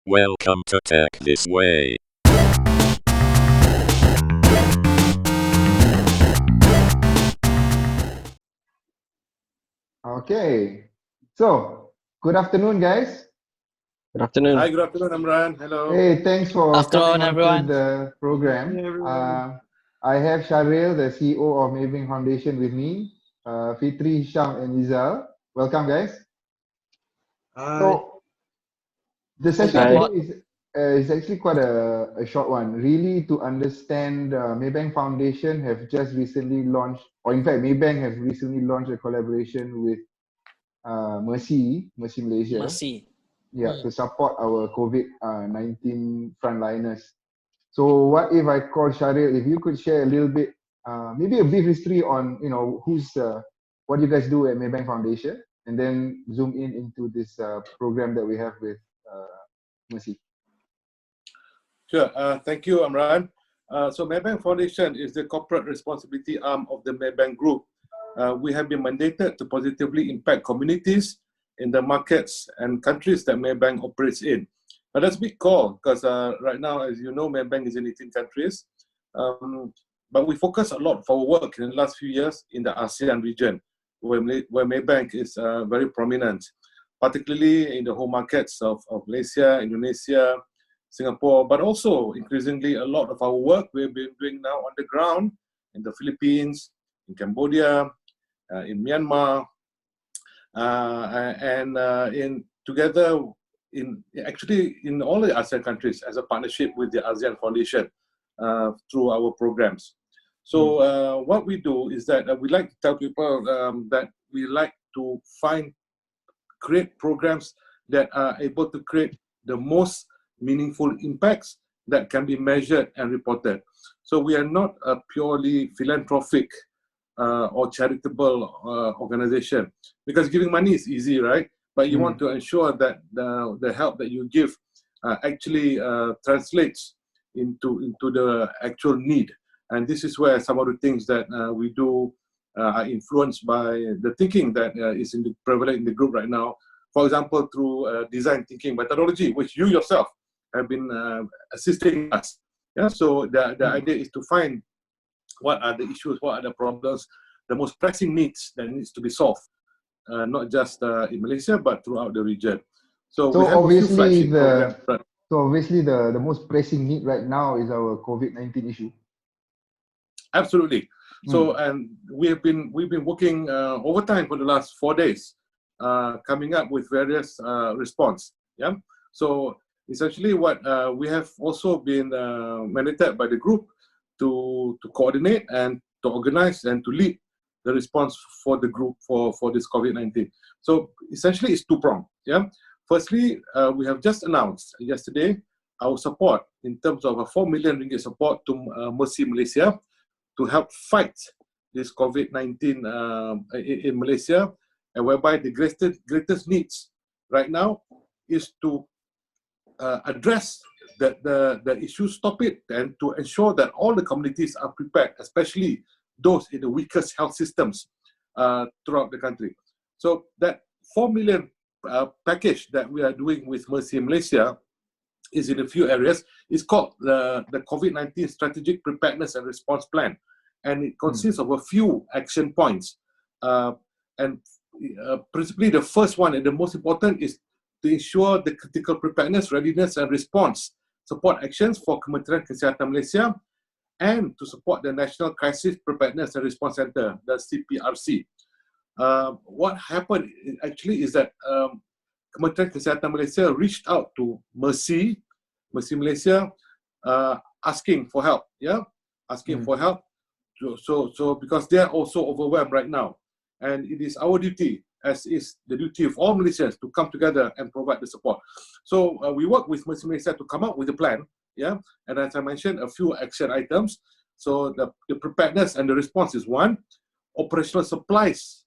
Welcome to Tech This Way. Okay, so good afternoon, guys. Good afternoon. Hi, good afternoon, Amran. Hello. Hey, thanks for Afternoon, coming on to everyone. the program. Hey, everyone. I have Sharil, the CEO of Maybank Foundation, with me. Fitri, Hisham, and Izal. Welcome, guys. Hi. So the session Hi. today is actually quite a short one. Really, to understand, Maybank Foundation have just recently launched, or in fact, Maybank has recently launched a collaboration with Mercy Malaysia. Mercy. Yeah, to support our COVID-19 frontliners. So what if I call Sharil, if you could share a little bit, maybe a brief history on, what you guys do at Maybank Foundation, and then zoom in into this program that we have with Mercy. Sure. Thank you, Amran. So Maybank Foundation is the corporate responsibility arm of the Maybank Group. We have been mandated to positively impact communities in the markets and countries that Maybank operates in. But that's a big call because right now, as you know, Maybank is in 18 countries. But we focus a lot of our work in the last few years in the ASEAN region, where Maybank is very prominent, particularly in the home markets of Malaysia, Indonesia, Singapore, but also increasingly a lot of our work we've been doing now on the ground in the Philippines, in Cambodia, in Myanmar, and in all the ASEAN countries as a partnership with the ASEAN Foundation through our programs. So what we do is that we like to tell people that we like to create programs that are able to create the most meaningful impacts that can be measured and reported. So we are not a purely philanthropic or charitable organization, because giving money is easy, right? But you want to ensure that the help that you give actually translates into the actual need. And this is where some of the things that we do are influenced by the thinking that is prevalent in the group right now. For example, through design thinking methodology, which you yourself have been assisting us. Yeah. So the idea is to find what are the issues, what are the problems, the most pressing needs that needs to be solved, not just in Malaysia, but throughout the region. So we have obviously a few flagship programs. So obviously the most pressing need right now is our COVID-19 issue. Absolutely. So and we've been working overtime for the last 4 days, coming up with various response. Yeah. So essentially, what we have also been mandated by the group to coordinate and to organize and to lead the response for the group for this COVID-19. So essentially, it's two-pronged. Yeah. Firstly, we have just announced yesterday our support in terms of a 4 million ringgit support to Mercy Malaysia to help fight this COVID-19 in Malaysia, and whereby the greatest needs right now is to address the issue, stop it, and to ensure that all the communities are prepared, especially those in the weakest health systems throughout the country. So that 4 million package that we are doing with Mercy Malaysia is in a few areas. It's called the COVID-19 Strategic Preparedness and Response Plan, and it consists of a few action points. And principally, the first one and the most important is to ensure the critical preparedness, readiness, and response support actions for Kementerian Kesihatan Malaysia, and to support the National Crisis Preparedness and Response Center, the CPRC. What happened actually is that Kementerian Kesihatan Malaysia reached out to Mercy Malaysia, asking for help. Yeah, asking for help. So because they are also overwhelmed right now, and it is our duty, as is the duty of all Malaysians, to come together and provide the support. So we work with Mercy Malaysia to come up with a plan. Yeah, and as I mentioned, a few action items. So the preparedness and the response is one. Operational supplies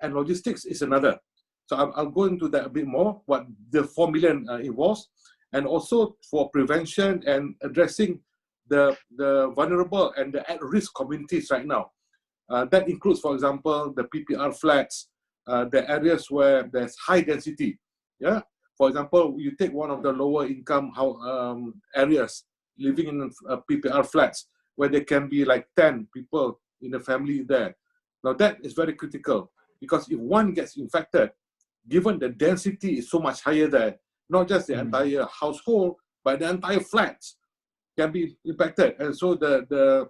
and logistics is another. So I'll go into that a bit more, what the 4 million involves, and also for prevention and addressing the vulnerable and the at-risk communities right now. That includes, for example, the PPR flats, the areas where there's high density. Yeah, For example, you take one of the lower income areas living in PPR flats where there can be like 10 people in a family there. Now that is very critical because if one gets infected, given the density is so much higher there, not just the entire household, but the entire flats can be impacted. And so the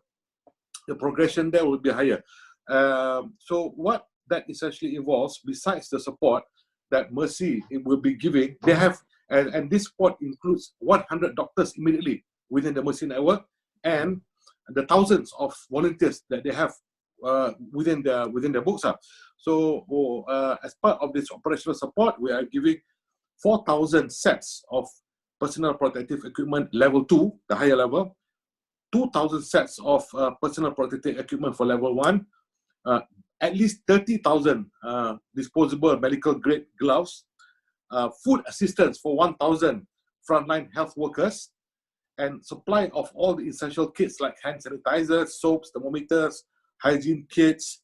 progression there will be higher. So what that essentially involves, besides the support that Mercy will be giving, they have, and this support includes 100 doctors immediately within the Mercy network and the thousands of volunteers that they have within their books. So as part of this operational support, we are giving 4,000 sets of personal protective equipment level 2, the higher level, 2,000 sets of personal protective equipment for level 1, at least 30,000 disposable medical grade gloves, food assistance for 1,000 frontline health workers, and supply of all the essential kits like hand sanitizers, soaps, thermometers, hygiene kits,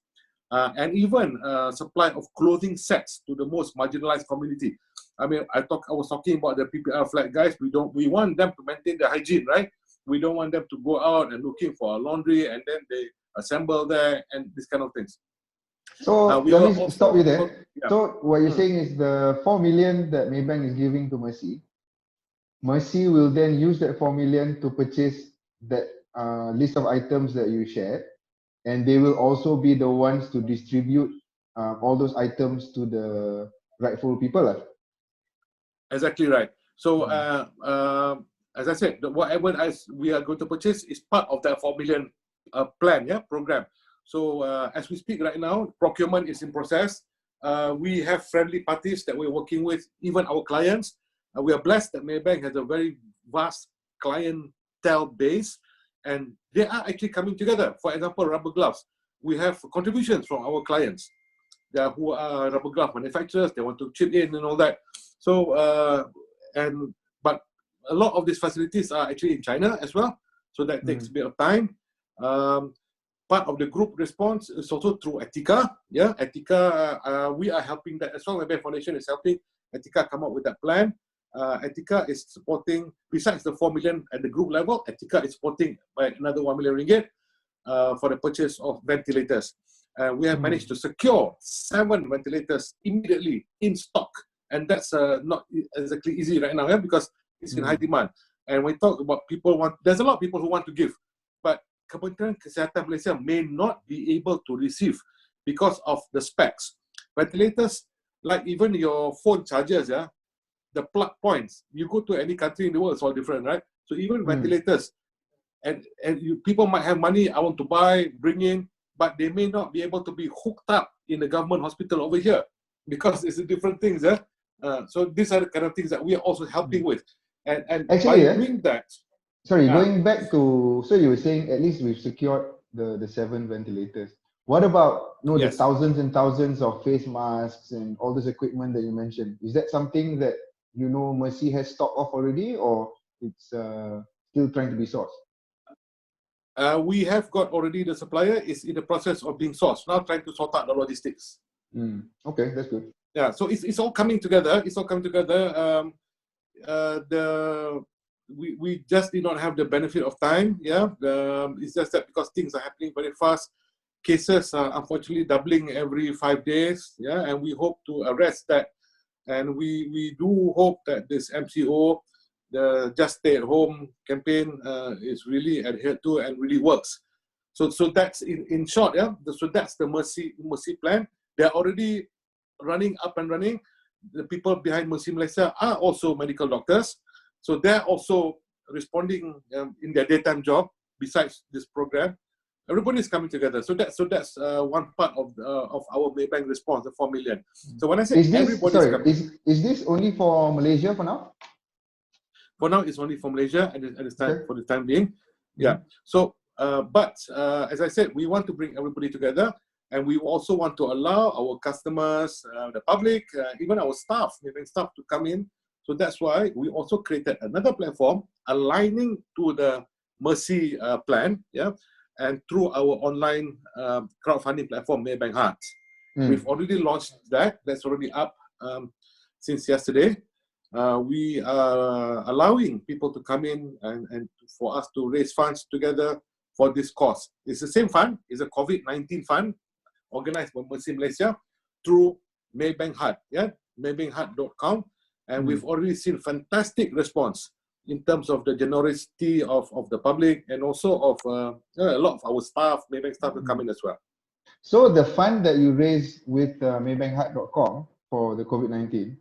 and even supply of clothing sets to the most marginalized community. I mean, I was talking about the PPR flat guys. We want them to maintain the hygiene, right? We don't want them to go out and looking for a laundry and then they assemble there and this kind of things. So let me stop you there. Yeah. So what you're saying is the 4 million that Maybank is giving to Mercy will then use that 4 million to purchase that list of items that you shared, and they will also be the ones to distribute all those items to the rightful people. Exactly right. So as I said, whatever we are going to purchase is part of that 4 million plan, program. So as we speak right now, procurement is in process. We have friendly parties that we're working with, even our clients. We are blessed that Maybank has a very vast clientele base, and they are actually coming together. For example, rubber gloves. We have contributions from our clients who are rubber glove manufacturers. They want to chip in and all that. So, but a lot of these facilities are actually in China as well. So that takes a bit of time. Part of the group response is also through Etika. Etika, we are helping that as well. Maybank Foundation is helping Etika come up with that plan. Etika is supporting, besides the 4 million at the group level, Etika is supporting by another 1 million ringgit for the purchase of ventilators. We have managed to secure 7 ventilators immediately in stock. And that's not exactly easy right now, because it's in high demand. And we talk about there's a lot of people who want to give, but Kementerian Kesihatan Malaysia may not be able to receive because of the specs. Ventilators, like even your phone chargers, the plug points, you go to any country in the world, it's all different, right? So even ventilators, and people might have money, I want to buy, bring in, but they may not be able to be hooked up in the government hospital over here because it's different things. So these are the kind of things that we are also helping with. And actually, by doing that, going back to, so you were saying at least we've secured the 7 ventilators. What about the thousands and thousands of face masks and all this equipment that you mentioned? Is that something that Mercy has stock of already, or it's still trying to be sourced? We have got already the supplier is in the process of being sourced. Now trying to sort out the logistics. Okay, that's good. Yeah, so it's all coming together. It's all coming together. We just did not have the benefit of time. It's just that because things are happening very fast, cases are unfortunately doubling every 5 days. And we hope to arrest that. And we do hope that this MCO, the Just Stay at Home campaign, is really adhered to and really works. So that's in short. So that's the Mercy plan. They're already up and running. The people behind Mercy Malaysia are also medical doctors. So they're also responding in their daytime job besides this program. Everybody is coming together. So that's one part of our Maybank response, the 4 million. So when I say everybody's coming, is this only for Malaysia for now? For now, it's only for Malaysia at this time, for the time being. So, but as I said, we want to bring everybody together, and we also want to allow our customers, the public, even our staff, Maybank staff, to come in. So that's why we also created another platform aligning to the Mercy plan, and through our online crowdfunding platform, MaybankHeart. We've already launched that. That's already up since yesterday. we are allowing people to come in and for us to raise funds together for this cause. It's the same fund. It's a COVID-19 fund organized by Mercy Malaysia through MaybankHeart, MaybankHeart.com. And we've already seen fantastic response in terms of the generosity of the public, and also of a lot of our staff, Maybank staff, will come in as well. So the fund that you raise with MaybankHeart.com for the COVID-19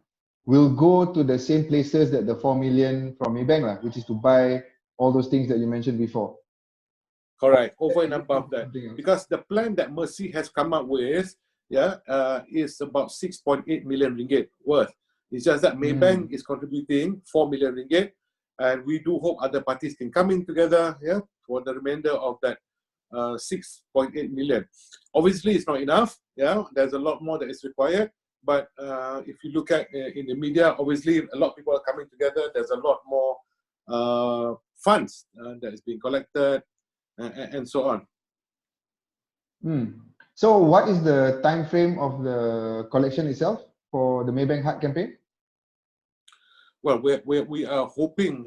will go to the same places that the 4 million from Maybank, which is to buy all those things that you mentioned before. Correct, over and above that. Because the plan that Mercy has come up with, is about 6.8 million ringgit worth. It's just that Maybank is contributing 4 million ringgit, and we do hope other parties can come in together, for the remainder of that 6.8 million. Obviously, it's not enough. There's a lot more that is required. But if you look at in the media, obviously a lot of people are coming together. There's a lot more funds that is being collected, and so on. So what is the time frame of the collection itself for the Maybank Heart campaign? Well, we are hoping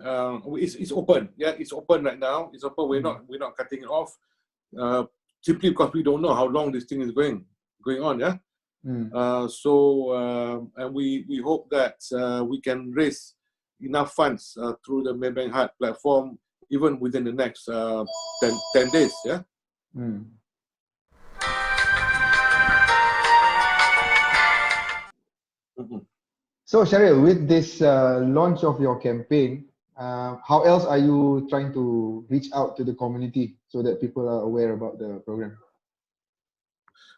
it's open. It's open right now. It's open. We're not cutting it off simply because we don't know how long this thing is going on. And we hope that we can raise enough funds through the Maybank Heart platform even within the next 10 days. So Shahril, with this launch of your campaign, how else are you trying to reach out to the community so that people are aware about the program?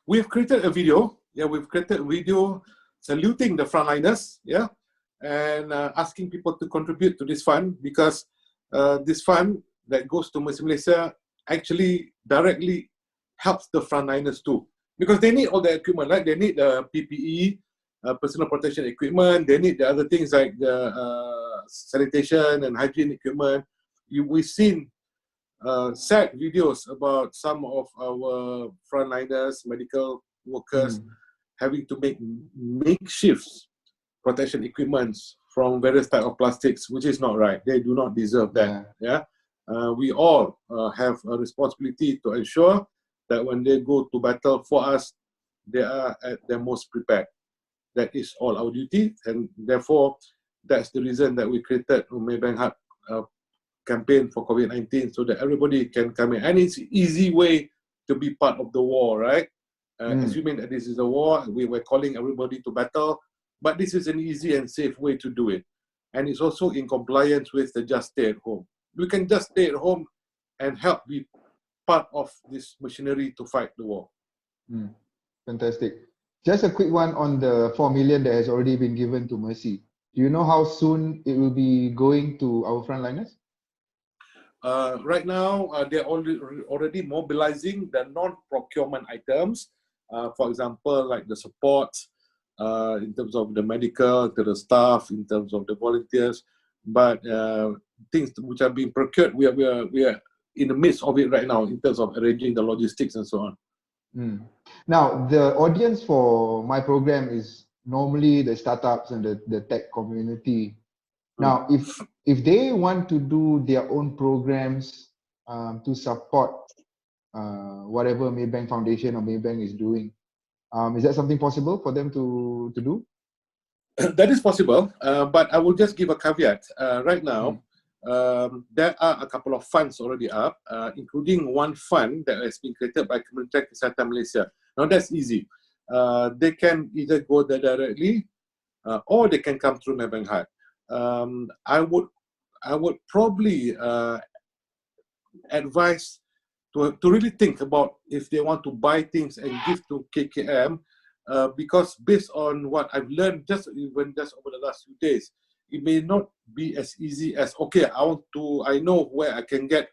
We've created a video. We've created a video saluting the frontliners, and asking people to contribute to this fund, because this fund that goes to Mercy Malaysia actually directly helps the frontliners too, because they need all the equipment, right? They need the PPE, personal protection equipment. They need the other things like the sanitation and hygiene equipment. We've seen sad videos about some of our frontliners, medical workers, having to make makeshift protection equipments from various types of plastics, which is not right. They do not deserve that. We all have a responsibility to ensure that when they go to battle for us, they are at their most prepared. That is all our duty, and therefore that's the reason that we created a Maybank Heart campaign for COVID-19, so that everybody can come in. And it's an easy way to be part of the war, right? Assuming that this is a war, we were calling everybody to battle, but this is an easy and safe way to do it. And it's also in compliance with the Just Stay at Home. We can just stay at home and help be part of this machinery to fight the war. Fantastic. Just a quick one on the 4 million that has already been given to Mercy. Do you know how soon it will be going to our frontliners? Right now, they're already mobilizing the non-procurement items. For example, like the support, in terms of the medical, to the staff, in terms of the volunteers. But things which are being procured, we are in the midst of it right now in terms of arranging the logistics and so on. Now, the audience for my program is normally the startups and the tech community. Now, if they want to do their own programs to support whatever Maybank Foundation or Maybank is doing, is that something possible for them to do? That is possible, but I will just give a caveat. Right now, there are a couple of funds already up, including one fund that has been created by Kementerian Kesihatan Malaysia. Now that's easy. They can either go there directly, or they can come through Maybank Heart. I would probably advise to really think about if they want to buy things and give to KKM, because based on what I've learned just over the last few days, it may not be as easy as, okay, I know where I can get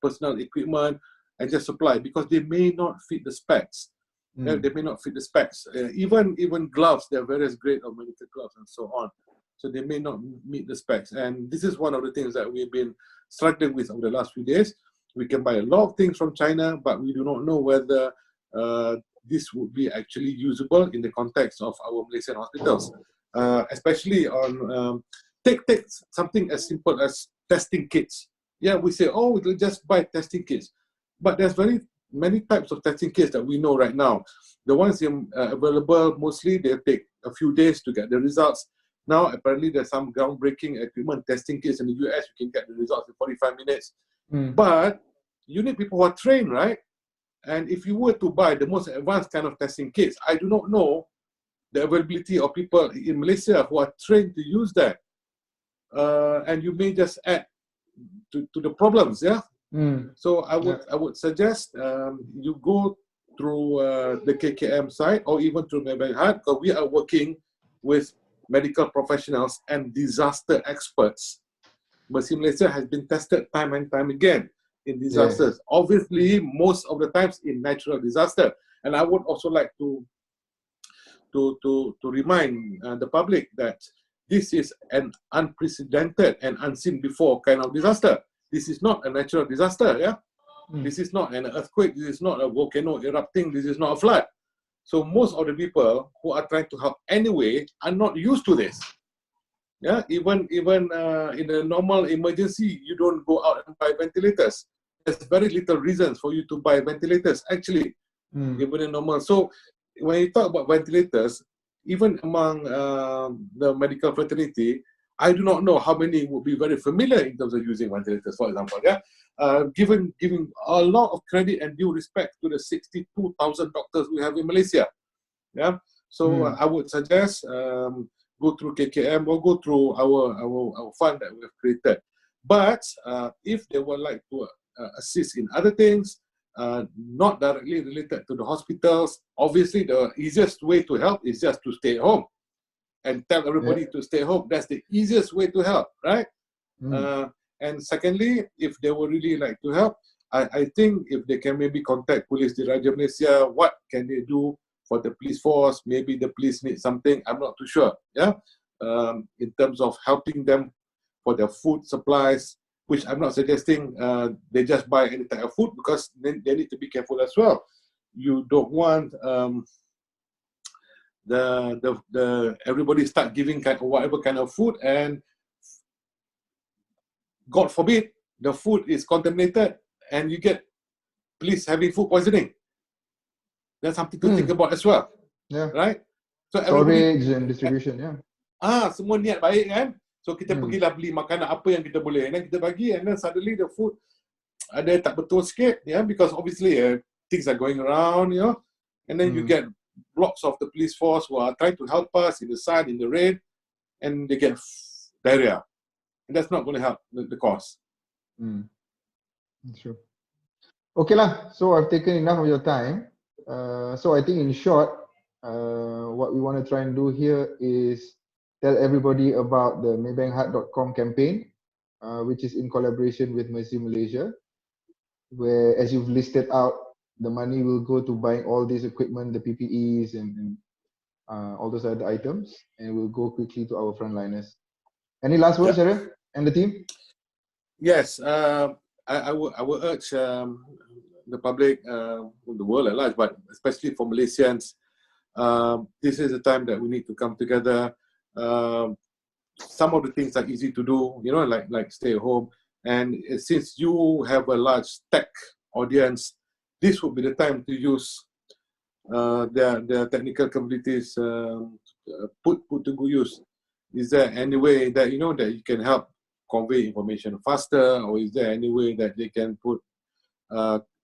personal equipment and just supply, because they may not fit the specs. They may not fit the specs. Even gloves, there are various grades of medical gloves and so on. So they may not meet the specs. And this is one of the things that we've been struggling with over the last few days. We can buy a lot of things from China, but we do not know whether this would be actually usable in the context of our Malaysian hospitals. especially on take something as simple as testing kits. Yeah, we say, oh, we'll just buy testing kits, but there's very many types of testing kits that we know right now. The ones available, mostly they take a few days to get the results. Now, apparently, there's some groundbreaking equipment testing kits in the US. You can get the results in 45 minutes. But you need people who are trained, right? And if you were to buy the most advanced kind of testing kits, I do not know the availability of people in Malaysia who are trained to use that. And you may just add to the problems, yeah? So I would suggest you go through the KKM site or even through MaybankHeart, because we are working with medical professionals and disaster experts. Mercy Malaysia has been tested time and time again in disasters. Yes. Obviously, most of the times in natural disaster. And I would also like to remind the public that this is an unprecedented and unseen before kind of disaster. This is not a natural disaster, yeah? This is not an earthquake, this is not a volcano erupting, this is not a flood. So most of the people who are trying to help anyway are not used to this. Yeah, even in a normal emergency, you don't go out and buy ventilators. There's very little reasons for you to buy ventilators, actually, even in normal. So when you talk about ventilators, even among the medical fraternity, I do not know how many would be very familiar in terms of using ventilators, for example. Yeah, giving a lot of credit and due respect to the 62,000 doctors we have in Malaysia. Yeah, so I would suggest go through KKM or go through our fund that we have created. But if they would like to assist in other things, not directly related to the hospitals, obviously the easiest way to help is just to stay at home and tell everybody to stay home. That's the easiest way to help, right? And secondly, if they would really like to help, I think if they can maybe contact Police Diraja Malaysia, what can they do for the police force? Maybe the police need something, I'm not too sure, yeah? In terms of helping them for their food supplies, which I'm not suggesting they just buy any type of food, because then they need to be careful as well. You don't want everybody start giving whatever kind of food, and God forbid the food is contaminated and you get police having food poisoning. That's something to think about as well. Yeah. Right? So storage and distribution, semua niat baik kan? So kita pergilah beli makanan apa yang kita boleh, and then kita bagi, and then suddenly the food ada tak betul sikit, because obviously things are going around, and then you get blocks of the police force who are trying to help us in the sun, in the rain, and they get diarrhea. And that's not going to help the cause. Sure. Okay lah. So I've taken enough of your time. So I think in short, what we want to try and do here is tell everybody about the MaybankHeart.com campaign, which is in collaboration with Mercy Malaysia, where, as you've listed out, the money will go to buying all this equipment, the PPEs and all those other items, and will go quickly to our frontliners. Any last words, Shahril, and the team? Yes, I would urge the public, the world at large, but especially for Malaysians, this is a time that we need to come together. Some of the things are easy to do, like stay at home. And since you have a large tech audience, this would be the time to use their technical capabilities put to good use. Is there any way that that you can help convey information faster, or is there any way that they can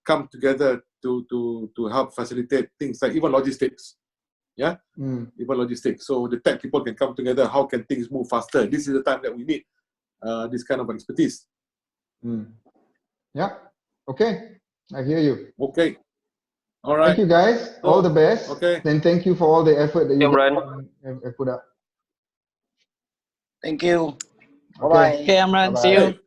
come together to help facilitate things like even logistics? Even logistics. So the tech people can come together. How can things move faster? This is the time that we need this kind of expertise. Yeah. Okay. I hear you. Okay. All right. Thank you, guys. All the best. Okay. And thank you for all the effort that you have put up. Thank you. Okay. Okay, Amran. See Bye-bye. you.